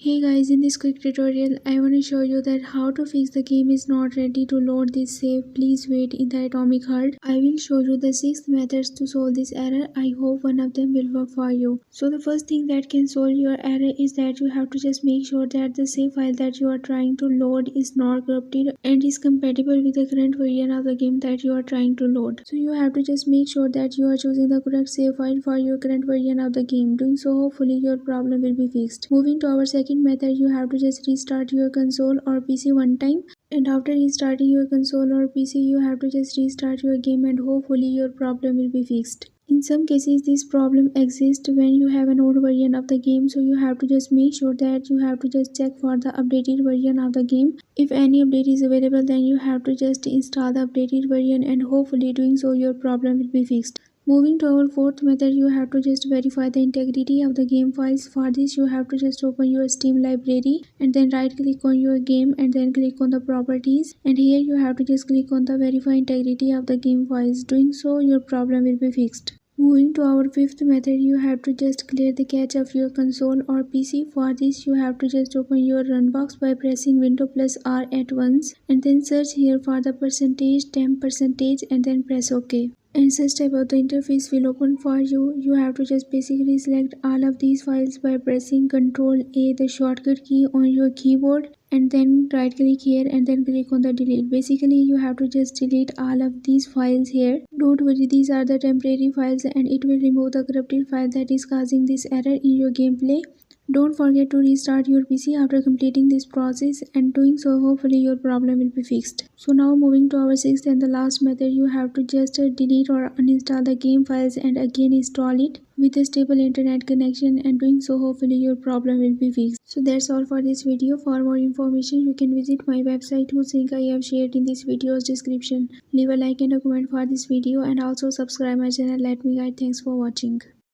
Hey guys, in this quick tutorial, I want to show you that how to fix the game is not ready to load this save. Please wait in the atomic heart. I will show you the 6 methods to solve this error. I hope one of them will work for you. So the first thing that can solve your error is that you have to just make sure that the save file that you are trying to load is not corrupted and is compatible with the current version of the game that you are trying to load. So you have to just make sure that you are choosing the correct save file for your current version of the game. Doing so, hopefully your problem will be fixed. Moving to our second method, you have to just restart your console or PC one time, and after restarting your console or PC you have to just restart your game and hopefully your problem will be fixed. In some cases this problem exists when you have an old version of the game, so you have to just make sure that you have to just check for the updated version of the game. If any update is available, then you have to just install the updated version and hopefully doing so your problem will be fixed. Moving to our fourth method, you have to just verify the integrity of the game files. For this you have to just open your Steam library and then right click on your game and then click on the properties, and here you have to just click on the verify integrity of the game files. Doing so your problem will be fixed. Moving to our fifth method, you have to just clear the cache of your console or PC. For this you have to just open your run box by pressing Windows plus R at once and then search here for the %temp percentage and then press OK. And such type of the interface will open for you. You have to just basically select all of these files by pressing Ctrl A, the shortcut key on your keyboard, and then right click here and then click on the delete. Basically you have to just delete all of these files here. Don't worry, these are the temporary files and it will remove the corrupted file that is causing this error in your gameplay. Don't forget to restart your PC after completing this process, and doing so hopefully your problem will be fixed. So now moving to our sixth and the last method, you have to just delete or uninstall the game files and again install it with a stable internet connection, and doing so hopefully your problem will be fixed. So that's all for this video. For more information you can visit my website whose link I have shared in this video's description. Leave a like and a comment for this video and also subscribe my channel. Let me guide. Thanks for watching.